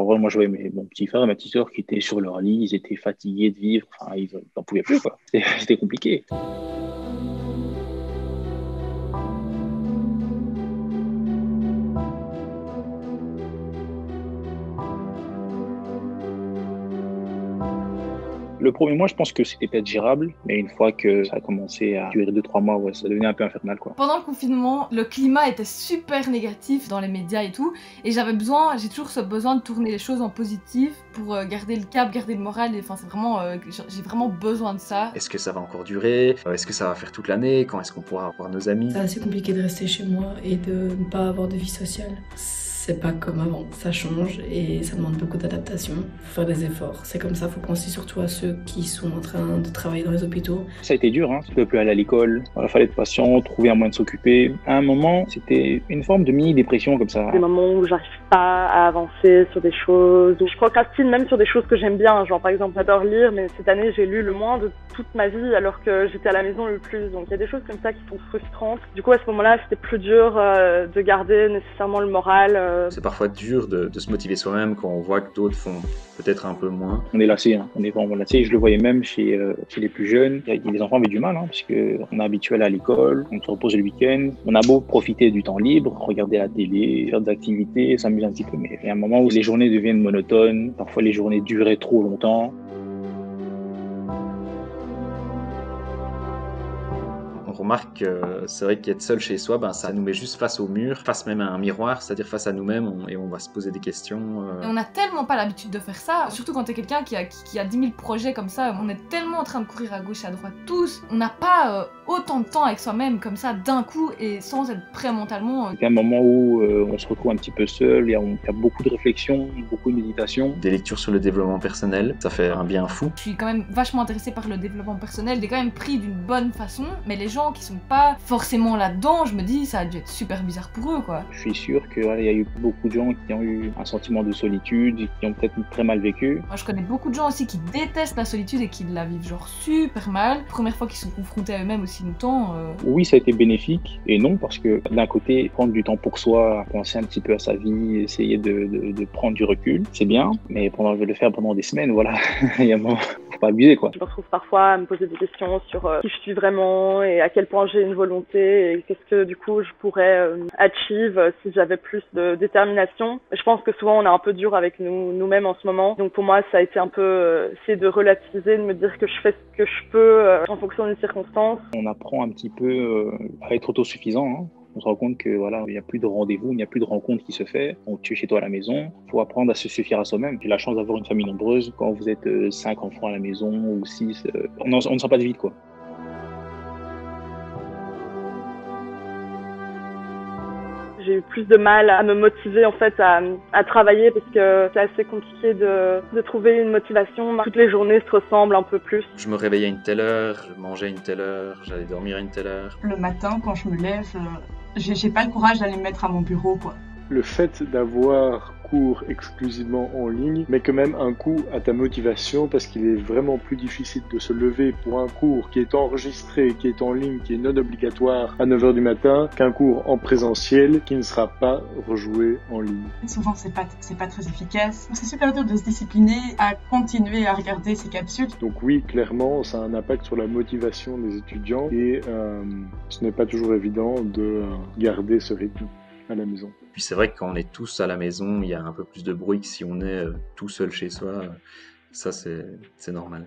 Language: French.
en vrai, moi, je voyais mon petit frère et ma petite sœur qui étaient sur leur lit, ils étaient fatigués de vivre, enfin, ils n'en pouvaient plus, quoi. C'était compliqué. Le premier mois, je pense que c'était peut-être gérable, mais une fois que ça a commencé à durer 2-3 mois, ouais, ça devenait un peu infernal, quoi. Pendant le confinement, le climat était super négatif dans les médias et tout, et j'ai toujours ce besoin de tourner les choses en positif pour garder le cap, garder le moral, et enfin c'est vraiment, j'ai vraiment besoin de ça. Est-ce que ça va encore durer? Est-ce que ça va faire toute l'année? Quand est-ce qu'on pourra revoir nos amis? C'est assez compliqué de rester chez moi et de ne pas avoir de vie sociale. C'est pas comme avant, ça change et ça demande beaucoup d'adaptation. Faut faire des efforts, c'est comme ça, faut penser surtout à ceux qui sont en train de travailler dans les hôpitaux. Ça a été dur, hein. Tu ne peux plus aller à l'école, il fallait être patient, trouver un moyen de s'occuper. À un moment, c'était une forme de mini-dépression comme ça. Des moments où j'arrive pas à avancer sur des choses, où je procrastine même sur des choses que j'aime bien. Genre par exemple, j'adore lire, mais cette année j'ai lu le moins de toute ma vie alors que j'étais à la maison le plus. Donc il y a des choses comme ça qui sont frustrantes. Du coup à ce moment-là, c'était plus dur de garder nécessairement le moral. C'est parfois dur de se motiver soi-même quand on voit que d'autres font peut-être un peu moins. On est lassé, hein. On est vraiment lassé. Je le voyais même chez les plus jeunes. Les enfants avaient du mal, hein, parce qu'on est habitué à aller à l'école, on se repose le week-end. On a beau profiter du temps libre, regarder la télé, faire des activités, s'amuser un petit peu, mais il y a un moment où les journées deviennent monotones. Parfois, les journées duraient trop longtemps. On remarque que c'est vrai qu'être seul chez soi, ça nous met juste face au mur, face même à un miroir, c'est-à-dire face à nous-mêmes, et on va se poser des questions. Et on a tellement pas l'habitude de faire ça, surtout quand t'es quelqu'un qui a 10 000 projets comme ça, on est tellement en train de courir à gauche et à droite tous, on n'a pas autant de temps avec soi-même comme ça d'un coup et sans être prêt mentalement. C'est un moment où on se retrouve un petit peu seul, il y a beaucoup de réflexion, beaucoup de méditation. Des lectures sur le développement personnel, ça fait un bien fou. Je suis quand même vachement intéressée par le développement personnel, j'ai quand même pris d'une bonne façon, mais les gens qui sont pas forcément là-dedans, je me dis ça a dû être super bizarre pour eux quoi. Je suis sûr qu'il y a eu beaucoup de gens qui ont eu un sentiment de solitude, qui ont peut-être très mal vécu. Moi je connais beaucoup de gens aussi qui détestent la solitude et qui la vivent genre super mal. Première fois qu'ils sont confrontés à eux-mêmes aussi longtemps. Oui, ça a été bénéfique et non, parce que d'un côté, prendre du temps pour soi, penser un petit peu à sa vie, essayer de prendre du recul, c'est bien, mais le faire pendant des semaines, voilà, il y a un moment, faut pas abuser quoi. Je me retrouve parfois à me poser des questions sur qui je suis vraiment et à quel point j'ai une volonté et qu'est-ce que du coup je pourrais achieve si j'avais plus de détermination. Je pense que souvent on est un peu dur avec nous-mêmes en ce moment. Donc pour moi ça a été un peu essayer de relativiser, de me dire que je fais ce que je peux en fonction des circonstances. On apprend un petit peu à être autosuffisant, hein. On se rend compte que voilà, il n'y a plus de rendez-vous, il n'y a plus de rencontre qui se fait. Donc tu es chez toi à la maison, il faut apprendre à se suffire à soi-même. J'ai la chance d'avoir une famille nombreuse. Quand vous êtes 5 enfants à la maison ou 6, on ne sent pas de vide quoi. J'ai eu plus de mal à me motiver en fait à travailler parce que c'est assez compliqué de trouver une motivation. Toutes les journées se ressemblent un peu plus. Je me réveillais à une telle heure, je mangeais à une telle heure, j'allais dormir à une telle heure. Le matin, quand je me lève, j'ai pas le courage d'aller me mettre à mon bureau, quoi. Le fait d'avoir cours exclusivement en ligne met quand même un coup à ta motivation parce qu'il est vraiment plus difficile de se lever pour un cours qui est enregistré, qui est en ligne, qui est non obligatoire à 9h du matin qu'un cours en présentiel qui ne sera pas rejoué en ligne. Souvent, c'est pas très efficace. C'est super dur de se discipliner à continuer à regarder ces capsules. Donc oui, clairement, ça a un impact sur la motivation des étudiants et ce n'est pas toujours évident de garder ce rythme à la maison. Puis c'est vrai que quand on est tous à la maison, il y a un peu plus de bruit que si on est tout seul chez soi. Ça, c'est normal.